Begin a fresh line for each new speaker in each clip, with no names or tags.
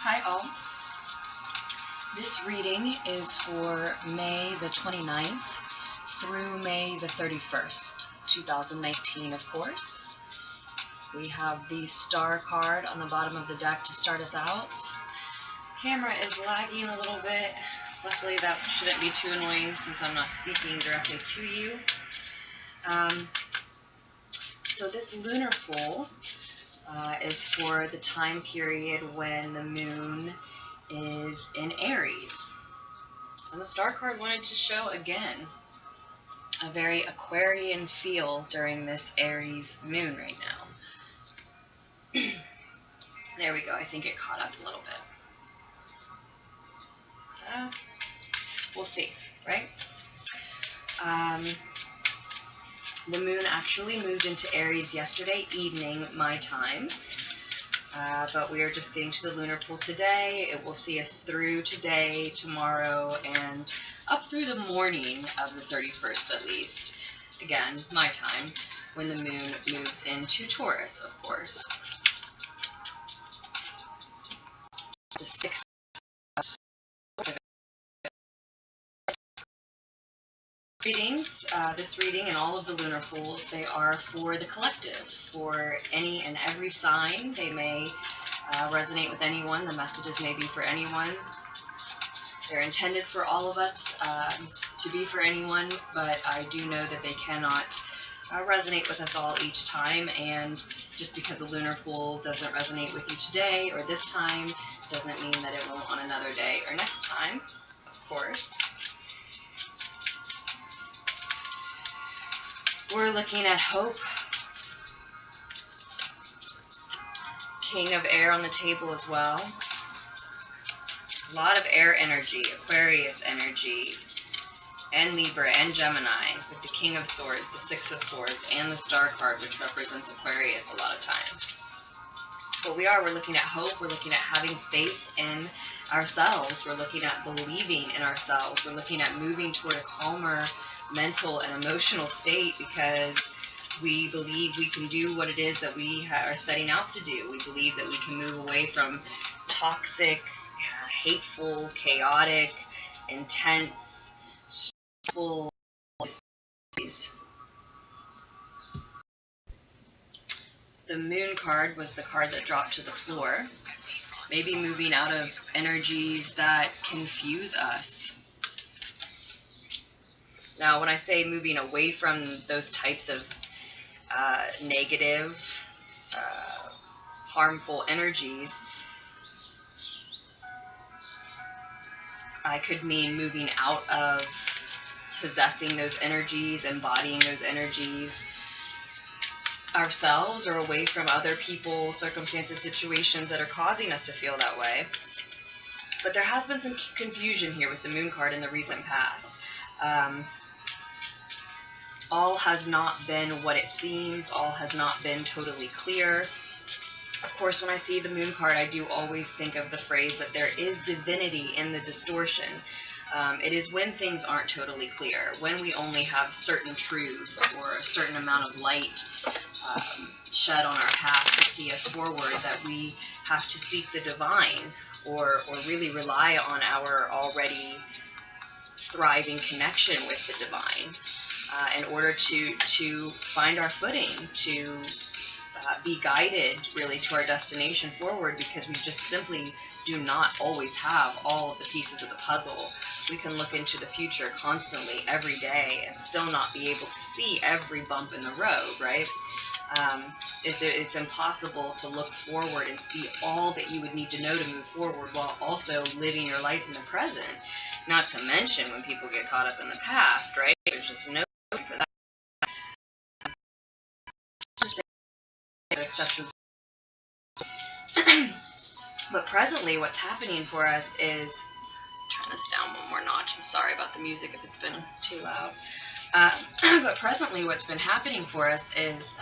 Hi all. This reading is for May the 29th through May the 31st, 2019, of course. We have the star card on the bottom of the deck to start us out. Camera is lagging a little bit. Luckily that shouldn't be too annoying since I'm not speaking directly to you. So this lunar full is for the time period when the moon is in Aries. And the star card wanted to show again a very Aquarian feel during this Aries moon right now. There we go. I think it caught up a little bit. We'll see, right? The moon actually moved into Aries yesterday evening, my time. But we are just getting to the lunar pool today. It will see us through today, tomorrow, and up through the morning of the 31st at least. Again, my time, when the moon moves into Taurus, of course. The 6 readings, this reading and all of the lunar pools, they are for the collective, for any and every sign. They may resonate with anyone. The messages may be for anyone. They're intended for all of us to be for anyone, but I do know that they cannot resonate with us all each time, and just because the lunar pool doesn't resonate with you today or this time doesn't mean that it won't on another day or next time, of course. We're looking at hope. King of air on the table as well. A lot of air energy, Aquarius energy, and Libra and Gemini, with the King of Swords, the Six of Swords, and the Star card, which represents Aquarius a lot of times. But we're looking at hope. We're looking at having faith in ourselves. We're looking at believing in ourselves. We're looking at moving toward a calmer mental and emotional state, because we believe we can do what it is that we are setting out to do. We believe that we can move away from toxic, hateful, chaotic, intense, stressful cities. The moon card was the card that dropped to the floor. Maybe moving out of energies that confuse us. Now, when I say moving away from those types of negative, harmful energies, I could mean moving out of possessing those energies, embodying those energies ourselves, or away from other people, circumstances, situations that are causing us to feel that way. But there has been some confusion here with the moon card in the recent past. All has not been what it seems. All has not been totally clear. Of course, when I see the moon card, I do always think of the phrase that there is divinity in the distortion. It is when things aren't totally clear, when we only have certain truths or a certain amount of light shed on our path to see us forward, that we have to seek the divine, or really rely on our already thriving connection with the divine. In order to find our footing, to be guided really to our destination forward, because we just simply do not always have all of the pieces of the puzzle. We can look into the future constantly every day and still not be able to see every bump in the road, right? It's impossible to look forward and see all that you would need to know to move forward while also living your life in the present. Not to mention when people get caught up in the past, right? There's just no for that. Exceptions. But presently what's happening for us is, turn this down one more notch, I'm sorry about the music if it's been too loud. But presently what's been happening for us is,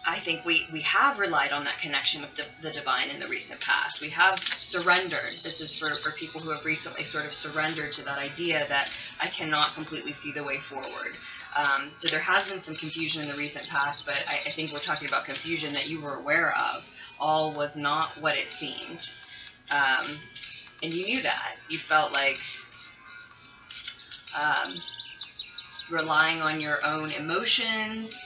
I think we have relied on that connection with the divine in the recent past. We have surrendered. This is for people who have recently sort of surrendered to that idea that I cannot completely see the way forward. So there has been some confusion in the recent past, but I think we're talking about confusion that you were aware of. all was not what it seemed. And you knew that. You felt like relying on your own emotions,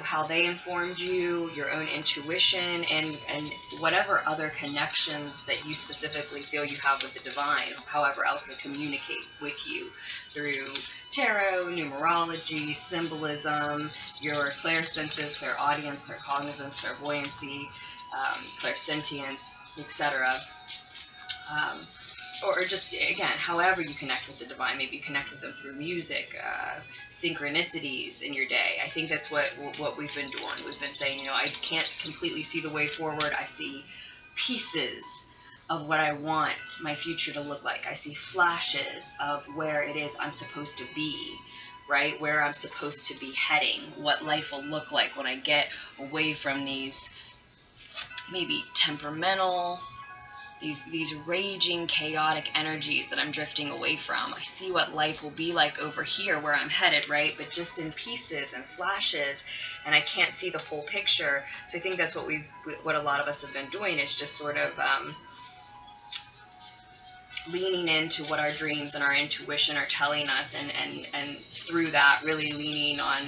how they informed you, your own intuition, and whatever other connections that you specifically feel you have with the divine, however else they communicate with you through tarot, numerology, symbolism, your clairsenses, clairaudience, claircognizance, clairvoyancy, clairsentience, etc. Or just, again, however you connect with the divine. Maybe you connect with them through music, synchronicities in your day. I think that's what we've been doing. We've been saying, you know, I can't completely see the way forward. I see pieces of what I want my future to look like. I see flashes of where it is I'm supposed to be, right? Where I'm supposed to be heading, what life will look like when I get away from these maybe temperamental, these raging, chaotic energies that I'm drifting away from. I see what life will be like over here where I'm headed, right? But just in pieces and flashes, and I can't see the whole picture. So I think that's what a lot of us have been doing, is just sort of leaning into what our dreams and our intuition are telling us, and through that really leaning on,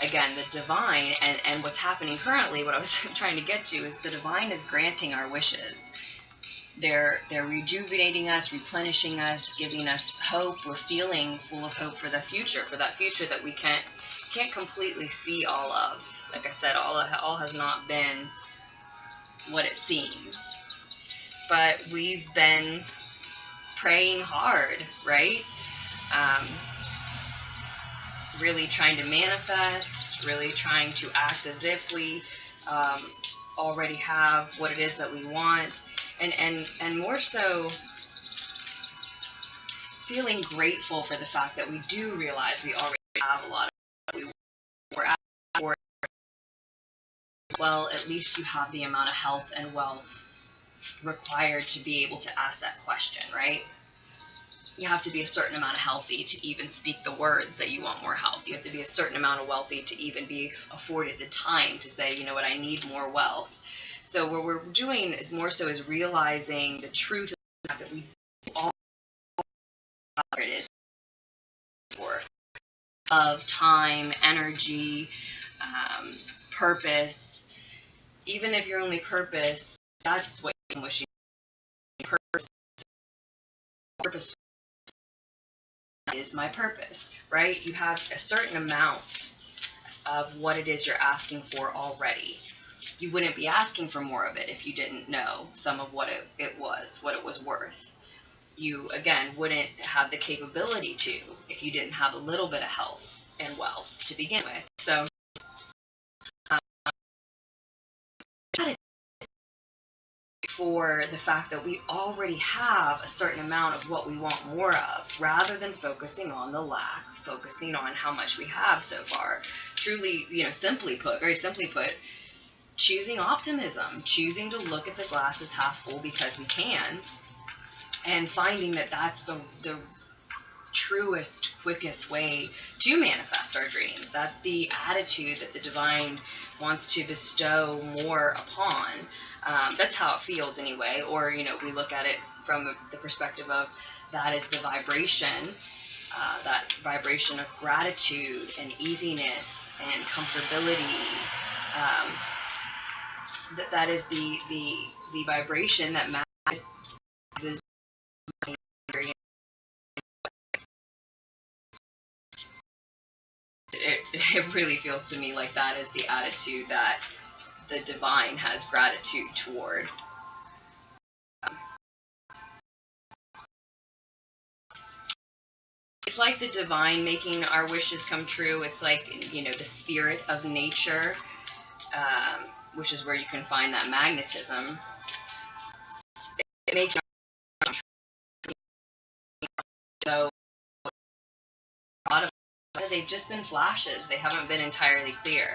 again, the divine. And what's happening currently, what I was trying to get to, is the divine is granting our wishes. They're rejuvenating us, replenishing us, giving us hope. We're feeling full of hope for the future, for that future that we can't completely see all of. Like I said, all has not been what it seems. But we've been praying hard, right? Really trying to manifest, really trying to act as if we already have what it is that we want. And more so feeling grateful for the fact that we do realize we already have a lot of what we were asking for. Well, at least you have the amount of health and wealth required to be able to ask that question, right? You have to be a certain amount of healthy to even speak the words that you want more health. You have to be a certain amount of wealthy to even be afforded the time to say, you know what, I need more wealth. So what we're doing is more so is realizing the truth of the fact that we all it is for of time, energy, purpose. Even if your only purpose, that's what you're wishing. Purpose is my purpose, right? You have a certain amount of what it is you're asking for already. You wouldn't be asking for more of it if you didn't know some of what it was worth. You, again, wouldn't have the capability to if you didn't have a little bit of health and wealth to begin with. So for the fact that we already have a certain amount of what we want more of, rather than focusing on the lack, focusing on how much we have so far. Truly, you know, very simply put, choosing optimism, choosing to look at the glass as half full because we can, and finding that that's the truest, quickest way to manifest our dreams. That's the attitude that the divine wants to bestow more upon. That's how it feels anyway. Or, you know, we look at it from the perspective of that is the vibration, that vibration of gratitude and easiness and comfortability. That is the vibration that matters. It really feels to me like that is the attitude that the divine has gratitude toward. It's like the divine making our wishes come true. It's like, you know, the spirit of nature, which is where you can find that magnetism. It makes so a lot of they've just been flashes. They haven't been entirely clear.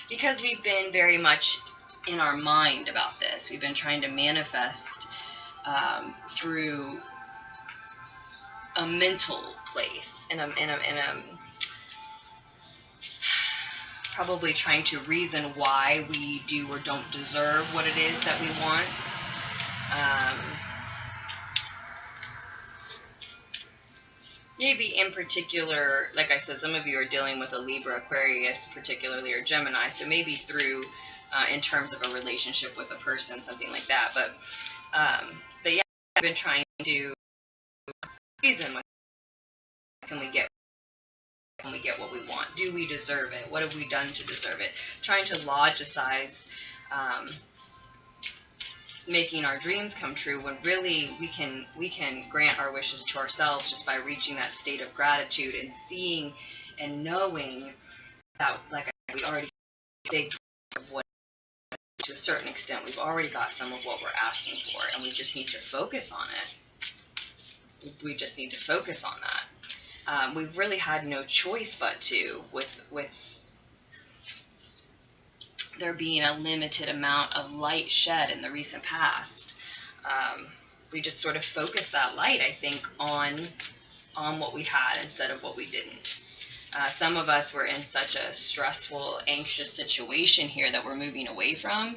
Because we've been very much in our mind about this. We've been trying to manifest through a mental place, in a probably trying to reason why we do or don't deserve what it is that we want. Maybe in particular, like I said, some of you are dealing with a Libra, Aquarius particularly, or Gemini, so maybe through, in terms of a relationship with a person, something like that. But yeah, I've been trying to reason with, can we get what we want? Do we deserve it? What have we done to deserve it? Trying to logicize making our dreams come true, when really we can grant our wishes to ourselves just by reaching that state of gratitude and seeing and knowing that, like I said, we already have a big of what, to a certain extent, we've already got some of what we're asking for, and we just need to focus on it. We just need to focus on that. We've really had no choice but to, with there being a limited amount of light shed in the recent past. We just sort of focused that light, I think, on what we had instead of what we didn't. Some of us were in such a stressful, anxious situation here that we're moving away from,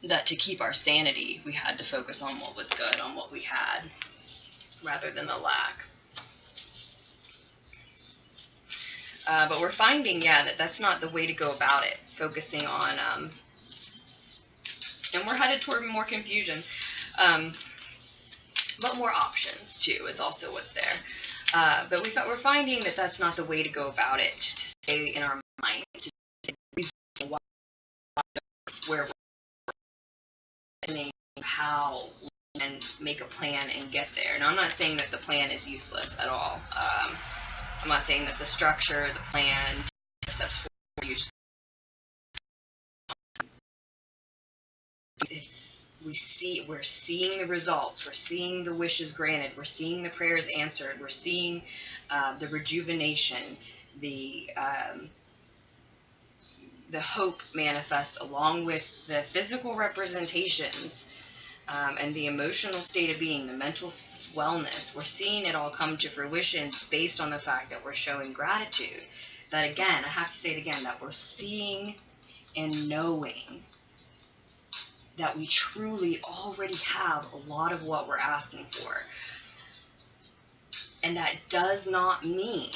that to keep our sanity, we had to focus on what was good, on what we had, rather than the lack. But we're finding, yeah, that's not the way to go about it. Focusing on, and we're headed toward more confusion, but more options too is also what's there. But we're finding that that's not the way to go about it. To stay in our mind, to reason where we're, how, and make a plan and get there. Now, I'm not saying that the plan is useless at all. I'm not saying that the structure, the plan, the steps forward, usually we're seeing the results, we're seeing the wishes granted, we're seeing the prayers answered, we're seeing the rejuvenation, the hope manifest, along with the physical representations, and the emotional state of being, the mental wellness. We're seeing it all come to fruition based on the fact that we're showing gratitude. That, again, I have to say it again, that we're seeing and knowing that we truly already have a lot of what we're asking for. And that does not mean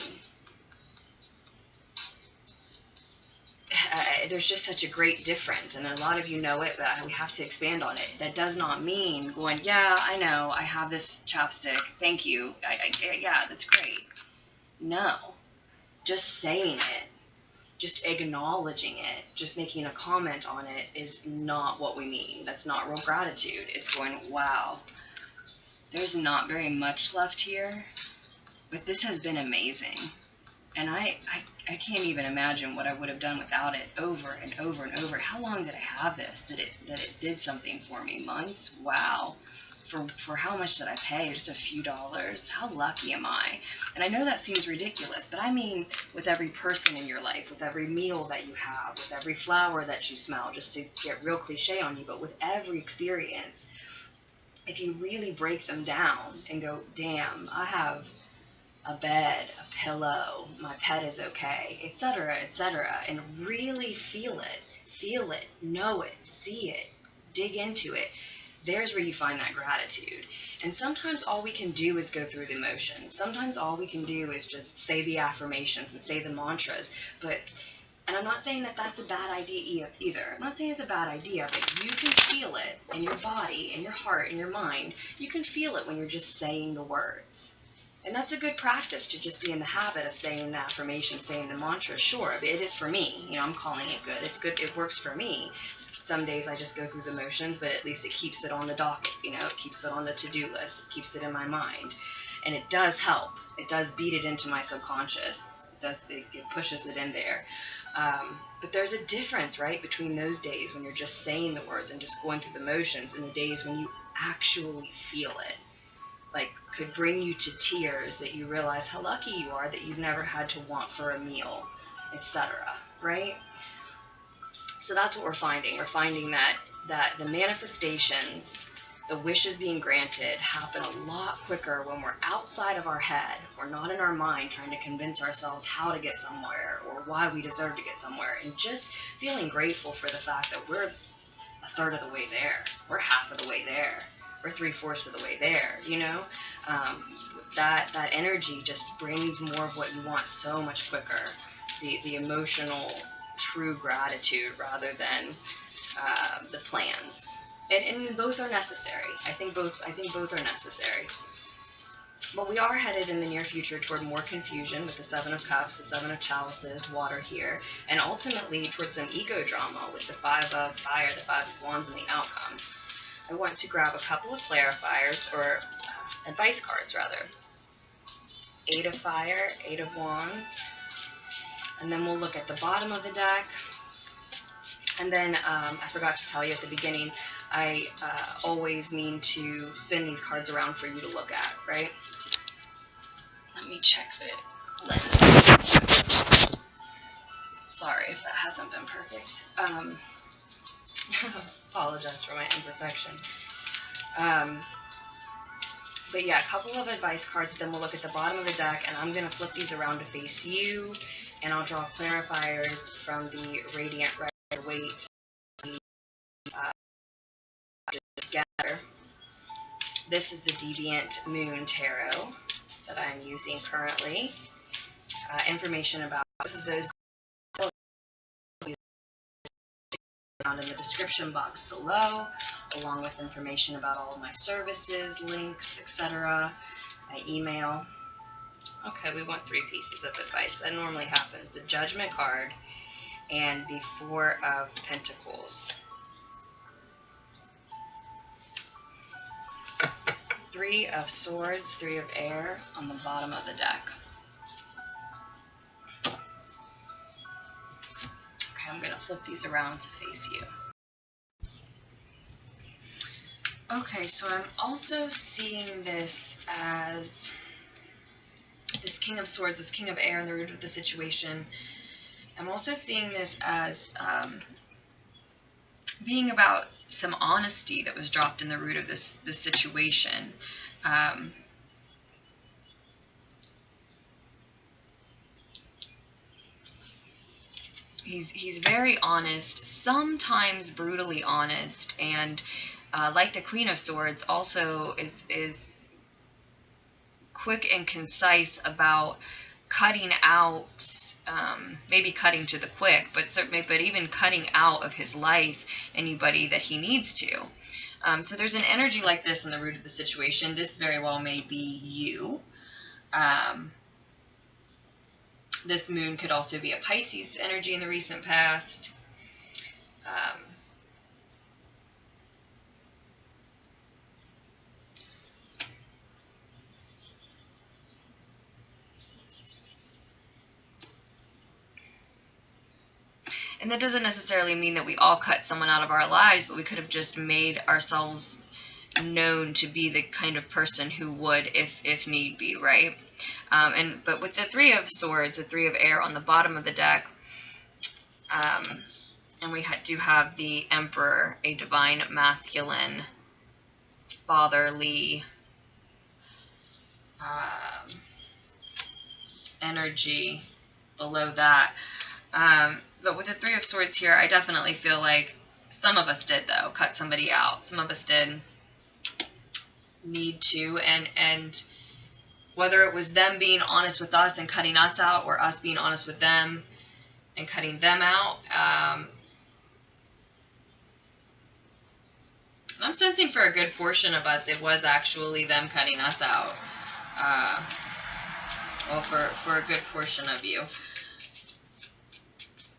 there's just such a great difference, and a lot of you know it, but we have to expand on it. That does not mean going, yeah, I know, I have this chapstick, thank you, yeah, that's great. No, just saying it, just acknowledging it, just making a comment on it is not what we mean. That's not real gratitude. It's going, wow, there's not very much left here, but this has been amazing. And I can't even imagine what I would have done without it, over and over and over. How long did I have this? That it did something for me? Months? Wow. For how much did I pay? Just a few dollars. How lucky am I? And I know that seems ridiculous, but I mean with every person in your life, with every meal that you have, with every flower that you smell, just to get real cliche on you, but with every experience, if you really break them down and go, damn, I have a bed, a pillow, my pet is okay, etc., and really feel it, know it, see it, dig into it, there's where you find that gratitude. And sometimes all we can do is go through the motions. Sometimes all we can do is just say the affirmations and say the mantras. And I'm not saying that that's a bad idea either. I'm not saying it's a bad idea, but you can feel it in your body, in your heart, in your mind. You can feel it when you're just saying the words. And that's a good practice, to just be in the habit of saying the affirmation, saying the mantra. Sure, it is for me. I'm calling it good. It's good. It works for me. Some days I just go through the motions, but at least it keeps it on the docket. It keeps it on the to-do list. It keeps it in my mind. And it does help. It does beat it into my subconscious. It pushes it in there. But there's a difference, right, between those days when you're just saying the words and just going through the motions, and the days when you actually feel it. Like, could bring you to tears, that you realize how lucky you are that you've never had to want for a meal, etc., right? So that's what we're finding. We're finding that the manifestations, the wishes being granted happen a lot quicker when we're outside of our head. We're not in our mind trying to convince ourselves how to get somewhere or why we deserve to get somewhere, and just feeling grateful for the fact that we're a third of the way there. We're half of the way there. We're 3/4 of the way there, you know? That energy just brings more of what you want so much quicker. The emotional, true gratitude rather than the plans. And both are necessary. I think both are necessary. But we are headed in the near future toward more confusion with the Seven of Cups, the Seven of Chalices, water here, and ultimately towards some ego drama with the Five of Fire, the Five of Wands, and the outcome. I want to grab a couple of clarifiers, or advice cards rather. Eight of Fire, Eight of Wands, and then we'll look at the bottom of the deck. And then I forgot to tell you at the beginning, I always mean to spin these cards around for you to look at, right? Let me check the lens. Sorry if that hasn't been perfect. Apologize for my imperfection. But yeah, a couple of advice cards, then we'll look at the bottom of the deck, and I'm going to flip these around to face you, and I'll draw clarifiers from the Radiant Rider-Waite together. This is the Deviant Moon Tarot that I'm using currently. Information about both of those found in the description box below, along with information about all of my services, links, etc. My email. Okay, we want 3 pieces of advice. That normally happens. The Judgment card and the Four of Pentacles. 3 of Swords, 3 of Air on the bottom of the deck. Okay, I'm going to flip these around to face you. Okay, so I'm also seeing this as this King of Swords, this King of Air in the root of the situation. I'm also seeing this as being about some honesty that was dropped in the root of this situation. He's very honest, sometimes brutally honest, and like the Queen of Swords, also is quick and concise about cutting out, maybe cutting to the quick, but even cutting out of his life anybody that he needs to. So there's an energy like this in the root of the situation. This very well may be you. This moon could also be a Pisces energy in the recent past. And that doesn't necessarily mean that we all cut someone out of our lives, but we could have just made ourselves known to be the kind of person who would if need be, right? But with the Three of Swords, the Three of Air on the bottom of the deck, and we do have the Emperor, a divine masculine, fatherly energy below that. But with the Three of Swords here, I definitely feel like some of us did, though, cut somebody out. Some of us did need to, and whether it was them being honest with us and cutting us out, or us being honest with them and cutting them out, and I'm sensing for a good portion of us, it was actually them cutting us out. Well, for a good portion of you.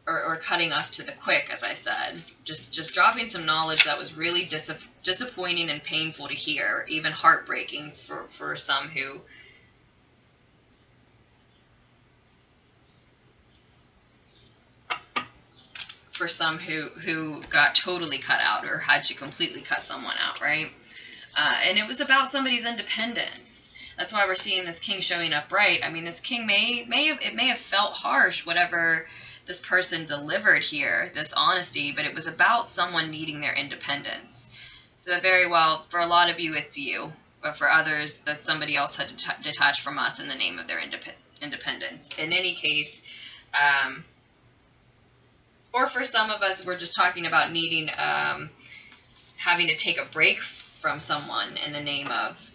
Or cutting us to the quick, as I said. Just dropping some knowledge that was really disappointing and painful to hear, even heartbreaking for some who got totally cut out or had to completely cut someone out, right? And it was about somebody's independence. That's why we're seeing this king showing up right. I mean, this king may have felt harsh, whatever this person delivered here, this honesty, but it was about someone needing their independence. So that very well, for a lot of you, it's you. But for others, that's somebody else had detached from us in the name of their independence. In any case, or for some of us, we're just talking about needing, having to take a break from someone in the name of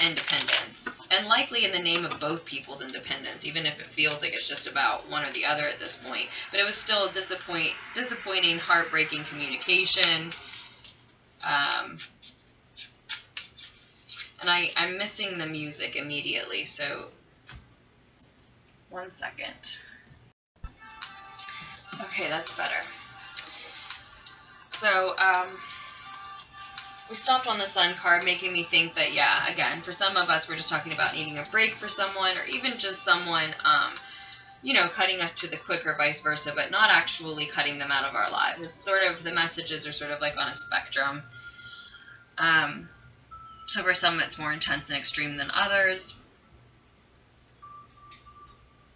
independence. And likely in the name of both people's independence, even if it feels like it's just about one or the other at this point. But it was still disappointing, heartbreaking communication. And I'm missing the music immediately, so 1 second. Okay, that's better. So, we stopped on the Sun card, making me think that, yeah, again, for some of us, we're just talking about needing a break for someone, or even just someone, you know, cutting us to the quick or vice versa, but not actually cutting them out of our lives. It's sort of, the messages are sort of like on a spectrum. So for some, it's more intense and extreme than others.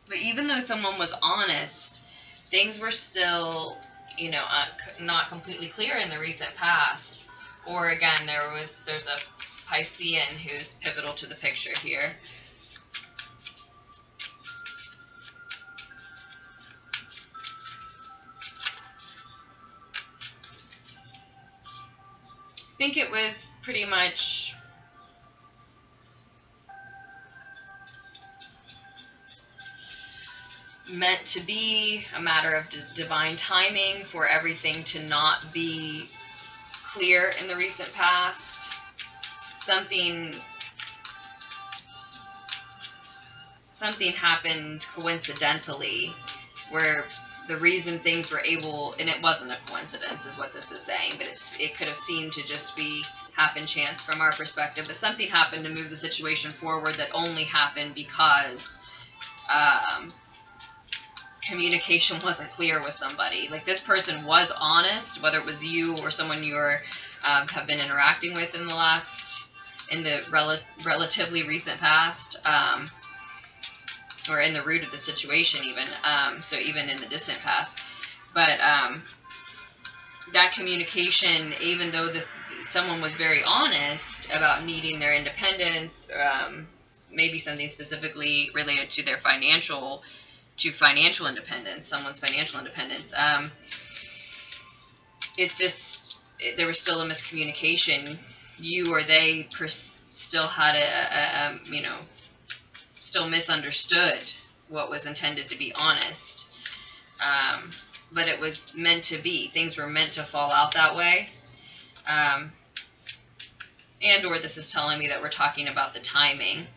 But even though someone was honest, things were still, you know, not completely clear in the recent past. Or again, there's a Piscean who's pivotal to the picture here. I think it was pretty much meant to be a matter of divine timing for everything to not be clear in the recent past. Something happened coincidentally where the reason things were able, and it wasn't a coincidence is what this is saying, but it could have seemed to just be happen chance from our perspective, but something happened to move the situation forward that only happened because communication wasn't clear with somebody. Like, this person was honest, whether it was you or someone you're have been interacting with in the relatively recent past, or in the root of the situation even, so even in the distant past. But that communication, even though someone was very honest about needing their independence, maybe something specifically related to their financial independence, someone's financial independence, there was still a miscommunication. You or they still had still misunderstood what was intended to be honest. But it was meant to be. Things were meant to fall out that way. And or this is telling me that we're talking about the timing.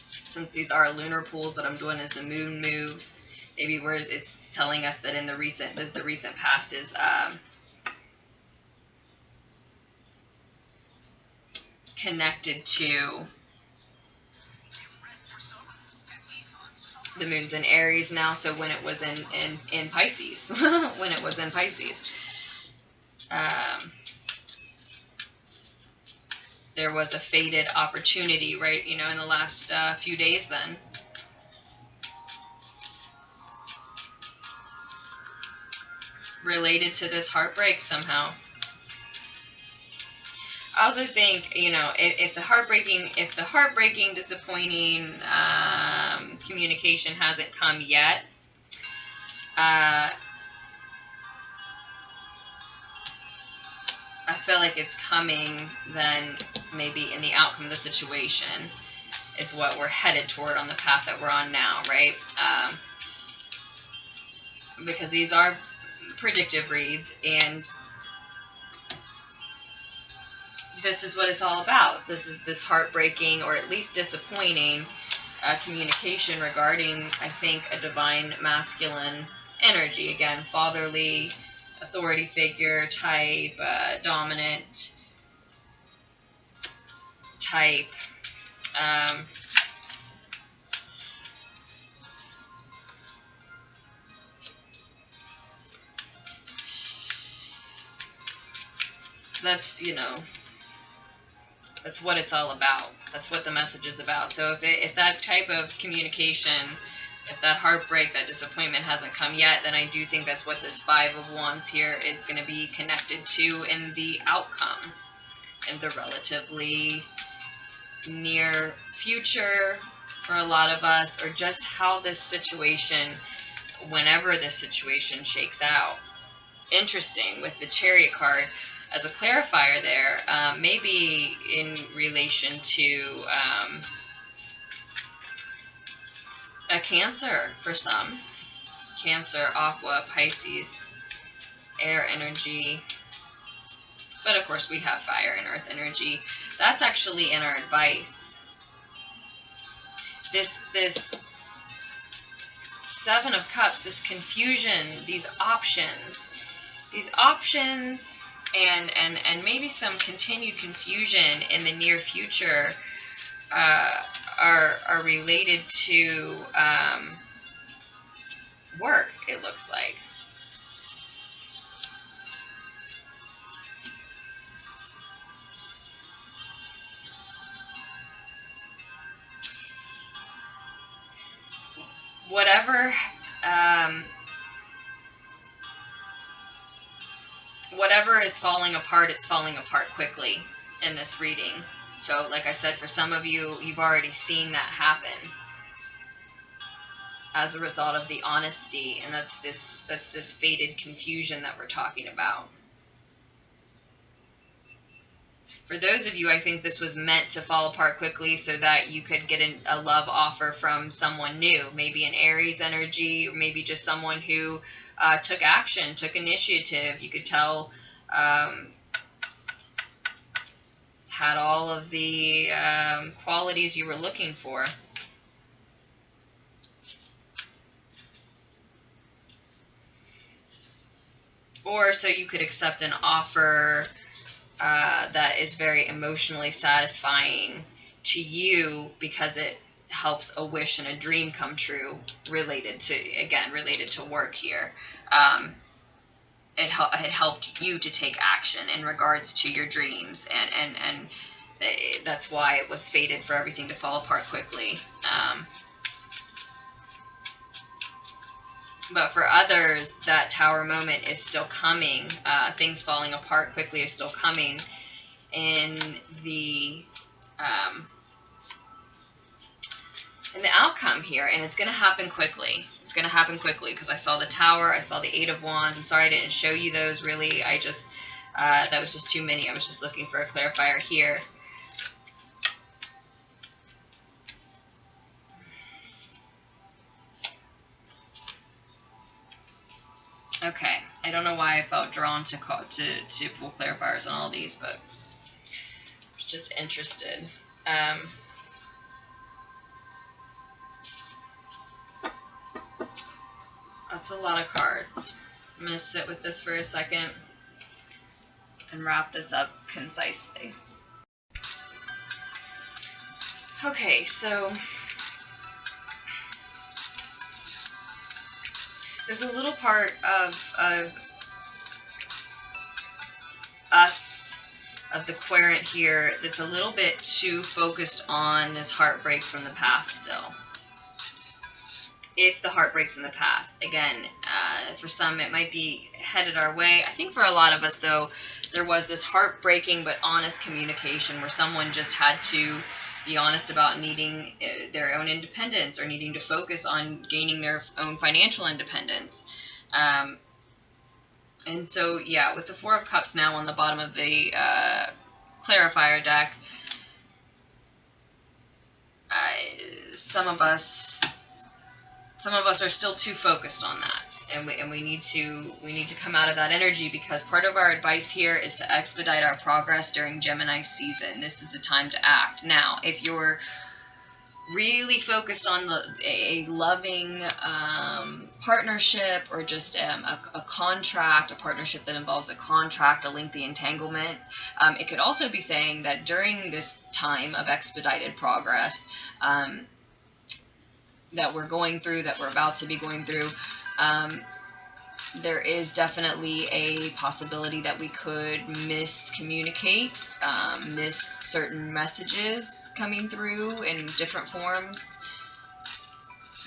Since these are lunar pools that I'm doing as the moon moves, maybe it's telling us that in the recent past is connected to the moon's in Aries now, so when it was in Pisces, when it was in Pisces, there was a fated opportunity, right, in the last few days then. Related to this heartbreak somehow. I also think, if the heartbreaking, disappointing communication hasn't come yet, I feel like it's coming then, maybe in the outcome of the situation is what we're headed toward on the path that we're on now, right? Because these are predictive reads, and this is what it's all about. This is this heartbreaking, or at least disappointing communication regarding, I think, a divine masculine energy. Again, fatherly, authority figure type, dominant type. That's, that's what it's all about. That's what the message is about. So if that type of communication If that heartbreak, that disappointment hasn't come yet, then I do think that's what this Five of Wands here is going to be connected to in the outcome, in the relatively near future for a lot of us, or just how this situation, whenever this situation shakes out. Interesting with the Chariot card as a clarifier there, maybe in relation to a Cancer for some. Cancer, Aqua, Pisces, air energy. But of course we have fire and earth energy. That's actually in our advice. This Seven of Cups, this confusion, these options and maybe some continued confusion in the near future are related to work, it looks like. Whatever is falling apart, it's falling apart quickly in this reading. So, like I said, for some of you, you've already seen that happen as a result of the honesty, and that's this fated confusion that we're talking about. For those of you, I think this was meant to fall apart quickly so that you could get a love offer from someone new, maybe an Aries energy, or maybe just someone who took action, took initiative. You could tell had all of the qualities you were looking for. Or so you could accept an offer that is very emotionally satisfying to you because it helps a wish and a dream come true related to work here. It helped you to take action in regards to your dreams, and that's why it was fated for everything to fall apart quickly. But for others, that Tower moment is still coming. Things falling apart quickly are still coming in the outcome here, and it's going to happen quickly. It's going to happen quickly because I saw the Tower, I saw the Eight of Wands. I'm sorry I didn't show you those really. I just that was just too many. I was just looking for a clarifier here. Okay, I don't know why I felt drawn to pull clarifiers on all these, but I was just interested. That's a lot of cards. I'm going to sit with this for a second and wrap this up concisely. Okay, so there's a little part of us, of the querent here, that's a little bit too focused on this heartbreak from the past still. If the heartbreak's in the past. Again, for some it might be headed our way. I think for a lot of us, though, there was this heartbreaking but honest communication where someone just had to be honest about needing their own independence, or needing to focus on gaining their own financial independence. And so, yeah, with the Four of Cups now on the bottom of the clarifier deck, some of us are still too focused on that, and we need to come out of that energy, because part of our advice here is to expedite our progress during Gemini season. This is the time to act. Now, if you're really focused on a loving partnership, or just a contract, a partnership that involves a contract, a lengthy entanglement, it could also be saying that during this time of expedited progress, that we're going through, that we're about to be going through, there is definitely a possibility that we could miscommunicate, miss certain messages coming through in different forms.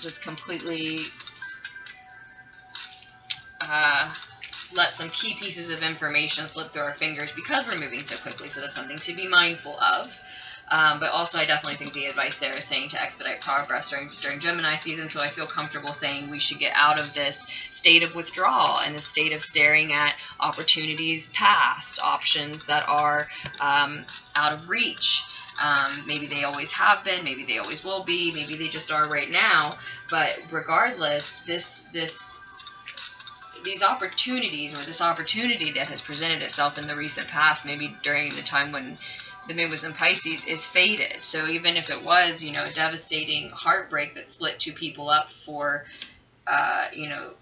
just completely let some key pieces of information slip through our fingers because we're moving so quickly. So that's something to be mindful of. But also, I definitely think the advice there is saying to expedite progress during Gemini season. So I feel comfortable saying we should get out of this state of withdrawal and this state of staring at opportunities past, options that are out of reach. Maybe they always have been, maybe they always will be, maybe they just are right now. But regardless, these opportunities, or this opportunity that has presented itself in the recent past, maybe during the time when the moon was in Pisces, is faded. So even if it was, you know, a devastating heartbreak that split two people up for, you know,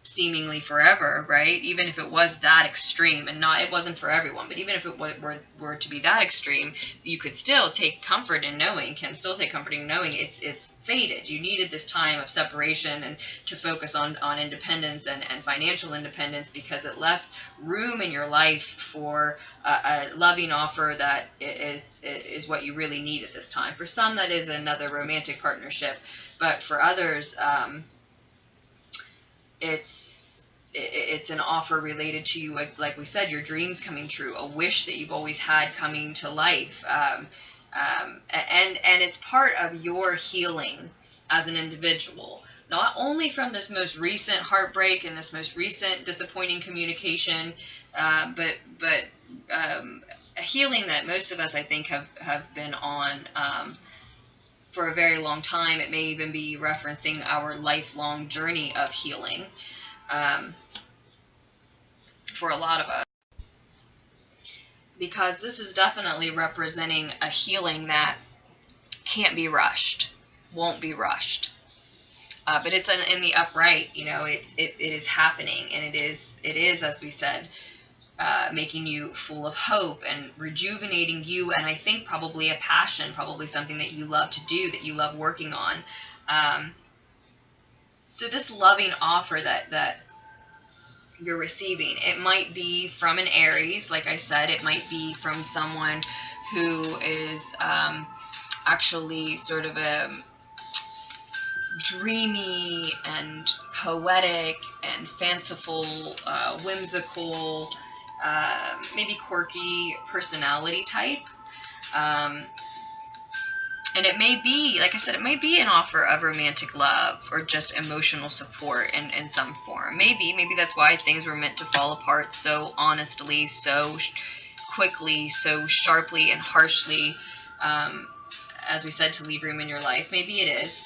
seemingly forever, right? Even if it was that extreme, and it wasn't for everyone, but even if it were to be that extreme, you could still take comfort in knowing, it's faded. You needed this time of separation and to focus on independence and financial independence, because it left room in your life for a loving offer that is what you really need at this time. For some, that is another romantic partnership, but for others, it's an offer related to you, like we said, your dreams coming true, a wish that you've always had coming to life, and it's part of your healing as an individual, not only from this most recent heartbreak and this most recent disappointing communication, but a healing that most of us, I think, have been on for a very long time. It may even be referencing our lifelong journey of healing for a lot of us, because this is definitely representing a healing that can't be rushed, won't be rushed, but it's in the upright. You know, it is happening, and it is, as we said, making you full of hope and rejuvenating you, and I think probably a passion, probably something that you love to do, that you love working on. So this loving offer that you're receiving, it might be from an Aries, like I said, it might be from someone who is actually sort of a dreamy and poetic and fanciful, whimsical, maybe quirky personality type. And it may be, like I said, it may be an offer of romantic love or just emotional support in some form. Maybe that's why things were meant to fall apart so honestly, so quickly, so sharply and harshly, as we said, to leave room in your life. Maybe it is.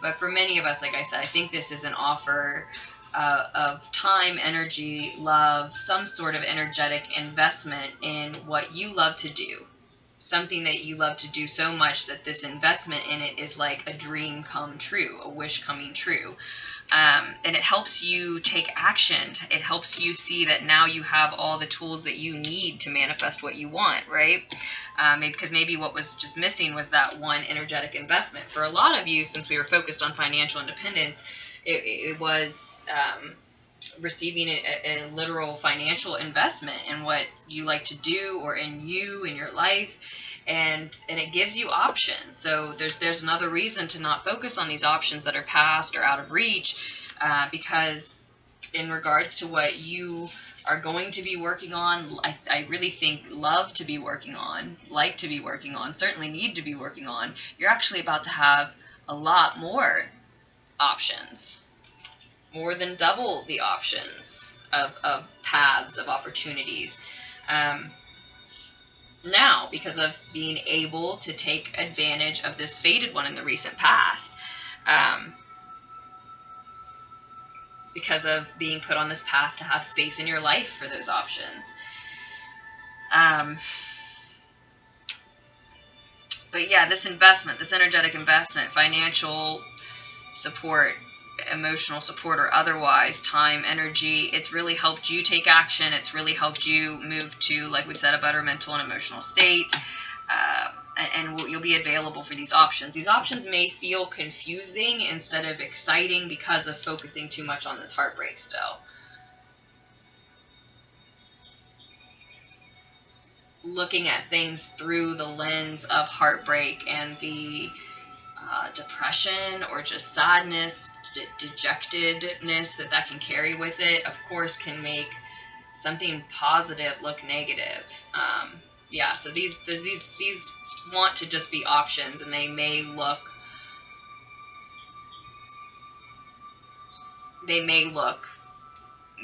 But for many of us, like I said, I think this is an offer of time, energy, love, some sort of energetic investment in what you love to do. Something that you love to do so much that this investment in it is like a dream come true, a wish coming true. And it helps you take action. It helps you see that now you have all the tools that you need to manifest what you want, right? Because maybe what was just missing was that one energetic investment. For a lot of you, since we were focused on financial independence, it was receiving a literal financial investment in what you like to do, or in your life, and it gives you options. So there's another reason to not focus on these options that are past or out of reach, because in regards to what you are going to be working on, I really think love to be working on, like to be working on, certainly need to be working on, you're actually about to have a lot more options. More than double the options of paths, of opportunities. Now, because of being able to take advantage of this faded one in the recent past. Because of being put on this path to have space in your life for those options. But yeah, this investment, this energetic investment, financial support, emotional support or otherwise, time, energy, it's really helped you take action. It's really helped you move to, like we said, a better mental and emotional state, and you'll be available for these options. These options may feel confusing instead of exciting because of focusing too much on this heartbreak still. Looking at things through the lens of heartbreak and the depression or just sadness, dejectedness that can carry with it, of course, can make something positive look negative. Yeah, so these want to just be options, and they may look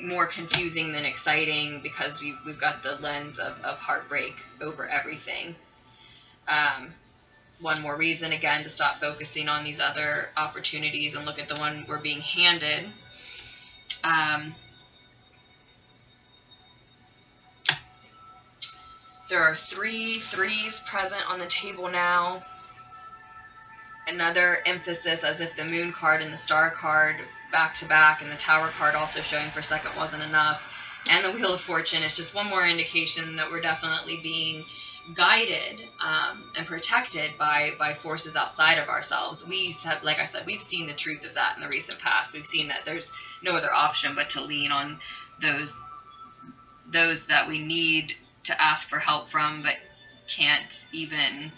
more confusing than exciting because we've got the lens of heartbreak over everything. It's one more reason, again, to stop focusing on these other opportunities and look at the one we're being handed. There are 3 threes present on the table now. Another emphasis, as if the moon card and the star card back to back, and the tower card also showing for a second wasn't enough, and the wheel of fortune. It's just one more indication that we're definitely being guided and protected by forces outside of ourselves. We have, like I said, we've seen the truth of that in the recent past. We've seen that there's no other option but to lean on those that we need to ask for help from, but can't even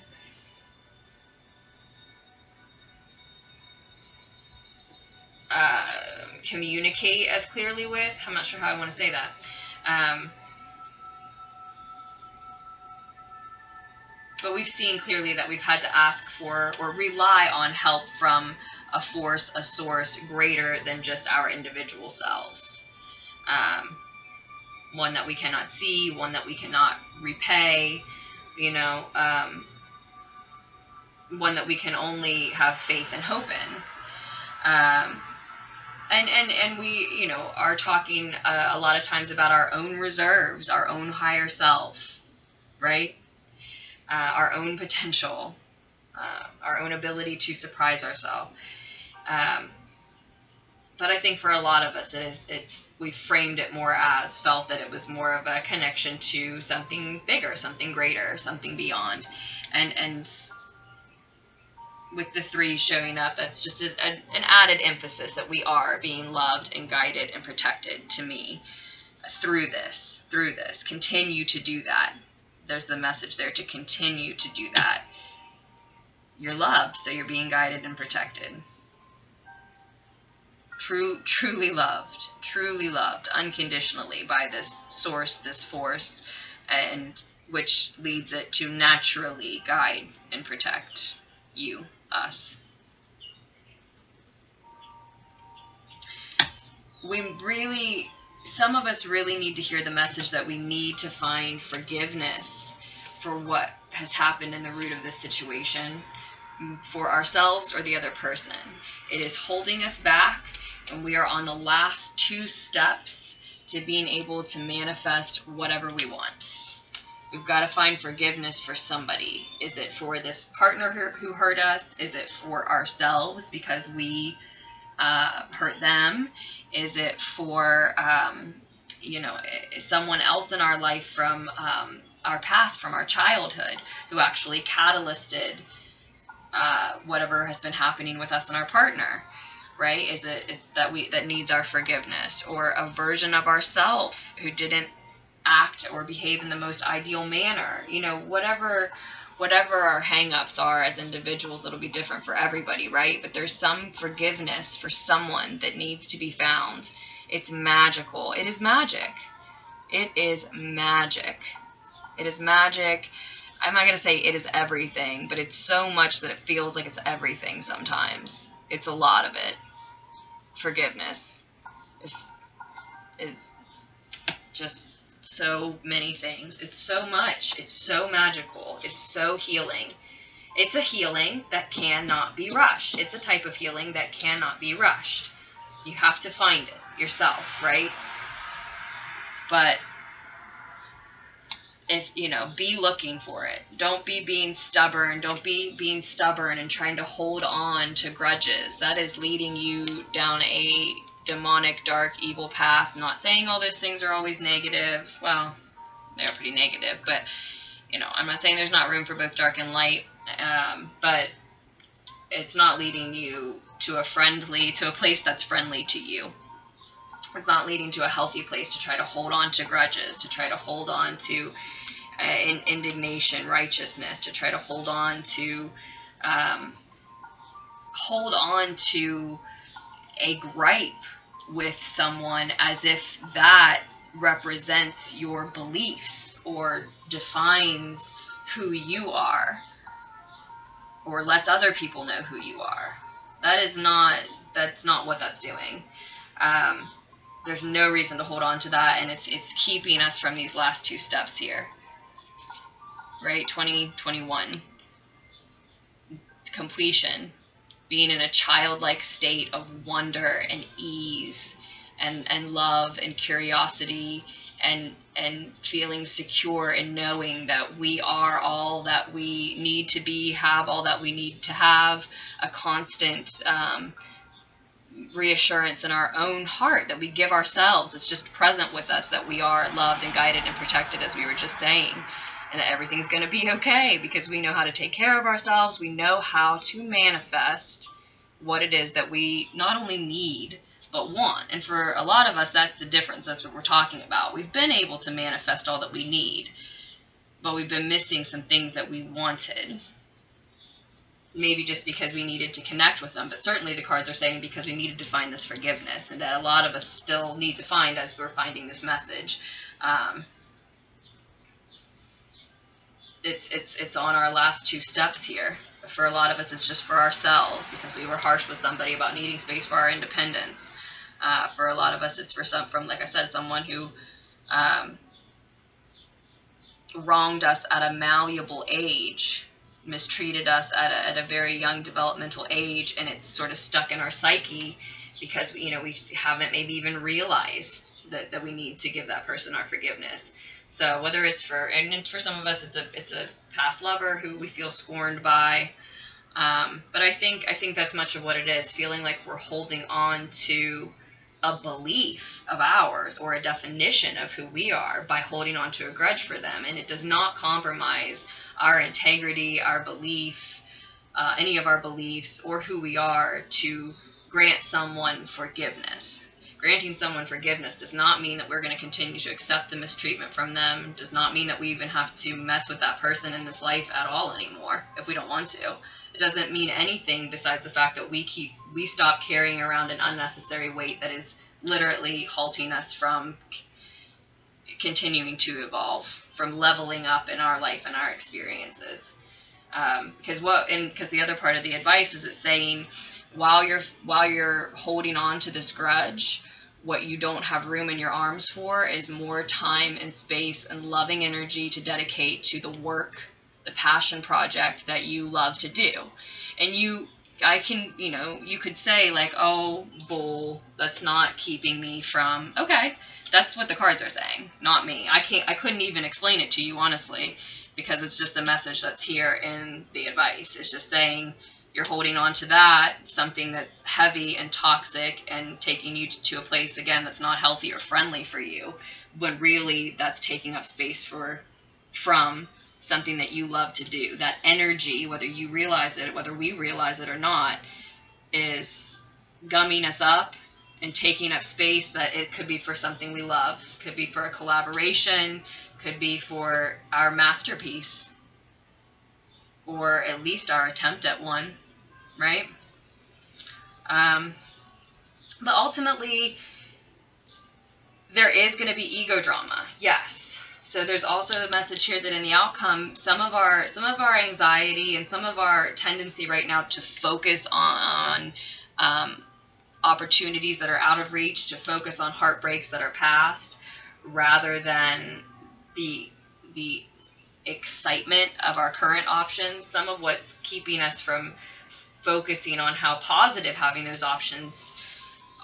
communicate as clearly with. I'm not sure how I want to say that. But we've seen clearly that we've had to ask for or rely on help from a force, a source greater than just our individual selves. One that we cannot see, one that we cannot repay, you know, one that we can only have faith and hope in. And we, you know, are talking a lot of times about our own reserves, our own higher self, right? Our own potential, our own ability to surprise ourselves. But I think for a lot of us, we've framed it more as, felt that it was more of a connection to something bigger, something greater, something beyond. And with the 3 showing up, that's just an added emphasis that we are being loved and guided and protected, to me, through this. Continue to do that. There's the message there, to continue to do that. You're loved, so you're being guided and protected. Truly loved unconditionally by this source, this force, and which leads it to naturally guide and protect you, us. Some of us really need to hear the message that we need to find forgiveness for what has happened in the root of this situation, for ourselves or the other person. It is holding us back, and we are on the last 2 steps to being able to manifest whatever we want. We've got to find forgiveness for somebody. Is it for this partner who hurt us? Is it for ourselves because we hurt them? Is it for, you know, someone else in our life from our past, from our childhood, who actually catalysted whatever has been happening with us and our partner, right? Is that needs our forgiveness, or a version of ourselves who didn't act or behave in the most ideal manner? You know, whatever our hang-ups are as individuals, it'll be different for everybody, right? But there's some forgiveness for someone that needs to be found. It's magical. It is magic. It is magic. It is magic. I'm not going to say it is everything, but it's so much that it feels like it's everything sometimes. It's a lot of it. Forgiveness is just so many things. It's so much. It's so magical. It's so healing. It's a healing that cannot be rushed. It's a type of healing that cannot be rushed. You have to find it yourself, right? But if, you know, be looking for it. Don't be being stubborn. Don't be being stubborn and trying to hold on to grudges. That is leading you down a demonic, dark, evil path. Not saying all those things are always negative. Well, they're pretty negative, but, you know, I'm not saying there's not room for both dark and light, but it's not leading you to a place that's friendly to you. It's not leading to a healthy place to try to hold on to grudges, to try to hold on to indignation, righteousness, to try to hold on to hold on to a gripe with someone as if that represents your beliefs or defines who you are or lets other people know who you are. That's not what that's doing. There's no reason to hold on to that, and it's keeping us from these last two steps here. Right? 2021. Completion. Being in a childlike state of wonder and ease and love and curiosity and feeling secure in knowing that we are all that we need to be, have all that we need to have, a constant reassurance in our own heart that we give ourselves. It's just present with us that we are loved and guided and protected, as we were just saying, and that everything's going to be okay because we know how to take care of ourselves. We know how to manifest what it is that we not only need but want. And for a lot of us, that's the difference. That's what we're talking about. We've been able to manifest all that we need, but we've been missing some things that we wanted. Maybe just because we needed to connect with them, but certainly the cards are saying because we needed to find this forgiveness, and that a lot of us still need to find as we're finding this message. It's on our last two steps here. For a lot of us, it's just for ourselves because we were harsh with somebody about needing space for our independence. For a lot of us, it's from like I said, someone who wronged us at a malleable age, mistreated us at a very young developmental age, and it's sort of stuck in our psyche because we haven't maybe even realized that we need to give that person our forgiveness. So whether it's for some of us, it's a past lover who we feel scorned by, but I think that's much of what it is, feeling like we're holding on to a belief of ours or a definition of who we are by holding on to a grudge for them, and it does not compromise our integrity, our belief, any of our beliefs, or who we are to grant someone forgiveness. Granting someone forgiveness does not mean that we're going to continue to accept the mistreatment from them, does not mean that we even have to mess with that person in this life at all anymore if we don't want to. It doesn't mean anything besides the fact that we stop carrying around an unnecessary weight that is literally halting us from continuing to evolve, from leveling up in our life and our experiences. Because the other part of the advice is it's saying, while you're holding on to this grudge, what you don't have room in your arms for is more time and space and loving energy to dedicate to the work, the passion project that you love to do. And you could say like, oh, bull, that's not keeping me from, okay, that's what the cards are saying, not me. I couldn't even explain it to you, honestly, because it's just a message that's here in the advice. It's just saying, you're holding on to that, something that's heavy and toxic and taking you to a place, again, that's not healthy or friendly for you, when really that's taking up space from something that you love to do. That energy, whether you realize it, whether we realize it or not, is gumming us up and taking up space that it could be for something we love, could be for a collaboration, could be for our masterpiece, or at least our attempt at one. Right? But ultimately, there is going to be ego drama. Yes. So there's also a message here that in the outcome, some of our anxiety and some of our tendency right now to focus on opportunities that are out of reach, to focus on heartbreaks that are past, rather than the excitement of our current options. Some of what's keeping us from focusing on how positive having those options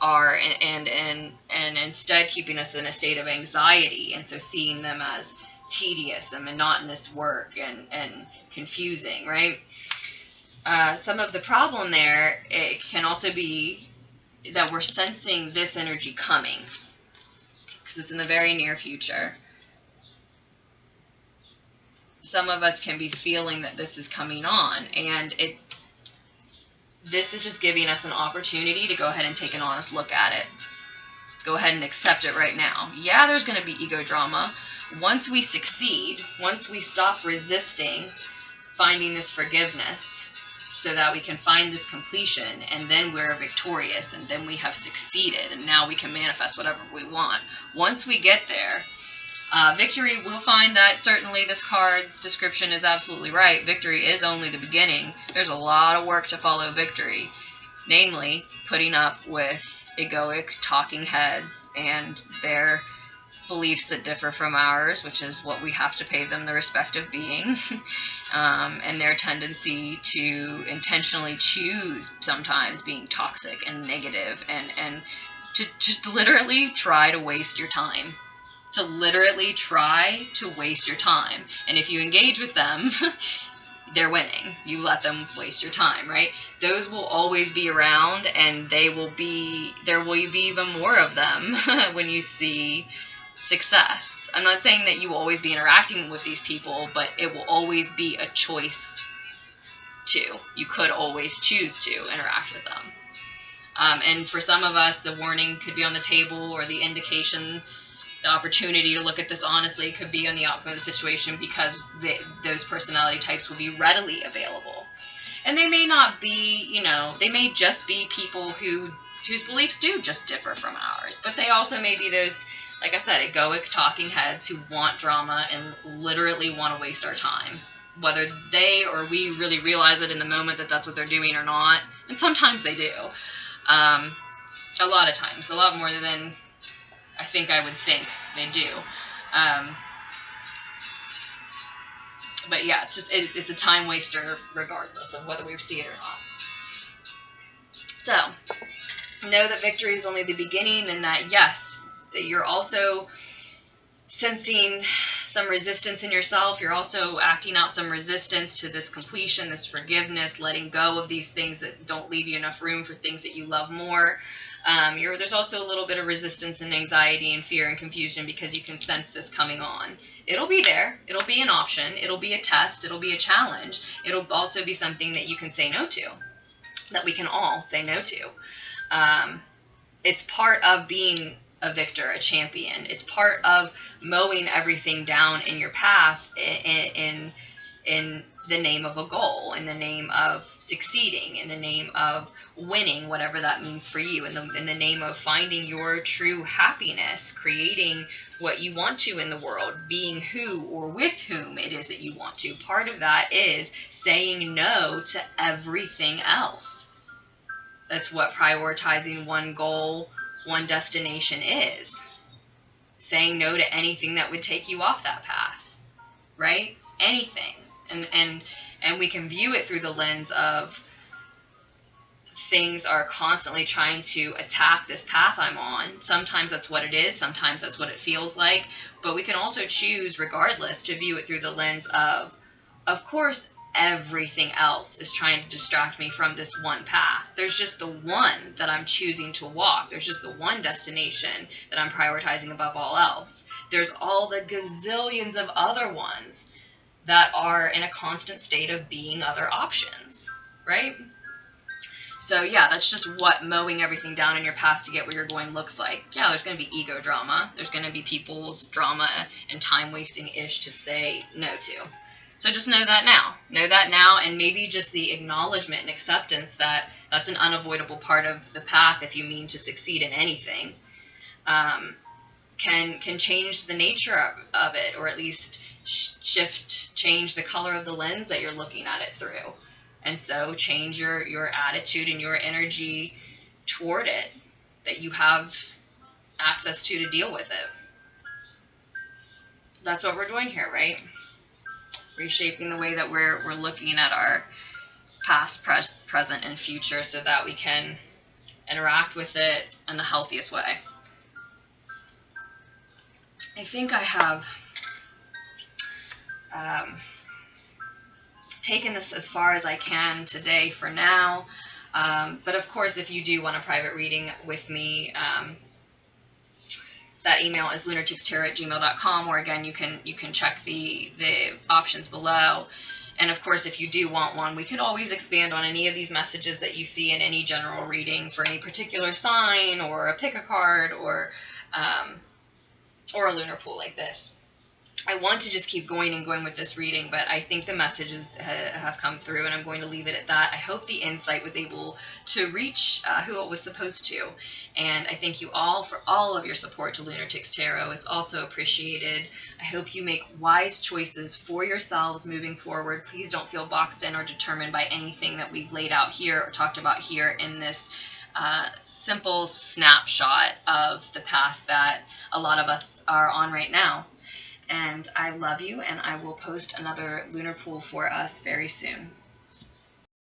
are, and instead keeping us in a state of anxiety, and so seeing them as tedious and monotonous work and confusing, right? Some of the problem there, it can also be that we're sensing this energy coming because it's in the very near future. Some of us can be feeling that this is coming on, and this is just giving us an opportunity to go ahead and take an honest look at it. Go ahead and accept it right now. Yeah, there's going to be ego drama. Once we succeed, once we stop resisting finding this forgiveness, so that we can find this completion, and then we're victorious, and then we have succeeded, and now we can manifest whatever we want. Once we get there, victory, we'll find that certainly this card's description is absolutely right. Victory is only the beginning. There's a lot of work to follow victory, namely putting up with egoic talking heads and their beliefs that differ from ours, which is what we have to pay them the respect of being, and their tendency to intentionally choose sometimes being toxic and negative, and to literally try to waste your time. To literally try to waste your time. And if you engage with them, they're winning. You let them waste your time, right? Those will always be around, and there will be even more of them when you see success. I'm not saying that you will always be interacting with these people, but it will always be a choice to. You could always choose to interact with them. And for some of us, the warning could be on the table, or the indication, the opportunity to look at this honestly could be on the outcome of the situation, because those personality types will be readily available. And they may not be, you know, they may just be people whose beliefs do just differ from ours. But they also may be those, like I said, egoic talking heads who want drama and literally want to waste our time. Whether they or we really realize it in the moment that that's what they're doing or not. And sometimes they do. A lot of times. A lot more than I think I would think they do. But yeah, it's a time waster regardless of whether we see it or not. So, know that victory is only the beginning, and that yes, that you're also sensing some resistance in yourself. You're also acting out some resistance to this completion, this forgiveness, letting go of these things that don't leave you enough room for things that you love more. There's also a little bit of resistance and anxiety and fear and confusion, because you can sense this coming on. It'll be there. It'll be an option. It'll be a test. It'll be a challenge. It'll also be something that you can say no to, that we can all say no to. It's part of being a victor, a champion. It's part of mowing everything down in your path in the name of a goal, in the name of succeeding, in the name of winning, whatever that means for you, in the name of finding your true happiness, creating what you want to in the world, being who or with whom it is that you want to. Part of that is saying no to everything else. That's what prioritizing one goal, one destination is. Saying no to anything that would take you off that path, right? Anything. And we can view it through the lens of things are constantly trying to attack this path I'm on. Sometimes that's what it is. Sometimes that's what it feels like. But we can also choose, regardless, to view it through the lens of course, everything else is trying to distract me from this one path. There's just the one that I'm choosing to walk. There's just the one destination that I'm prioritizing above all else. There's all the gazillions of other ones that are in a constant state of being other options, right? So yeah, that's just what mowing everything down in your path to get where you're going looks like. Yeah, there's going to be ego drama. There's going to be people's drama and time-wasting-ish to say no to. So just know that now. Know that now, and maybe just the acknowledgement and acceptance that that's an unavoidable part of the path if you mean to succeed in anything, can change the nature of it, or at least change the color of the lens that you're looking at it through. And so change your attitude and your energy toward it, that you have access to deal with it. That's what we're doing here, right? Reshaping the way that we're looking at our past, present, and future, so that we can interact with it in the healthiest way. I think I have taken this as far as I can today for now. But of course, if you do want a private reading with me, that email is LunarticksTarot@gmail.com, or again, you can check the options below. And of course, if you do want one, we can always expand on any of these messages that you see in any general reading for any particular sign, or a pick a card, or a lunar pool like this. I want to just keep going and going with this reading, but I think the messages have come through, and I'm going to leave it at that. I hope the insight was able to reach who it was supposed to, and I thank you all for all of your support to Lunartics Tarot. It's also appreciated. I hope you make wise choices for yourselves moving forward. Please don't feel boxed in or determined by anything that we've laid out here or talked about here in this simple snapshot of the path that a lot of us are on right now. And I love you, and I will post another lunar pool for us very soon.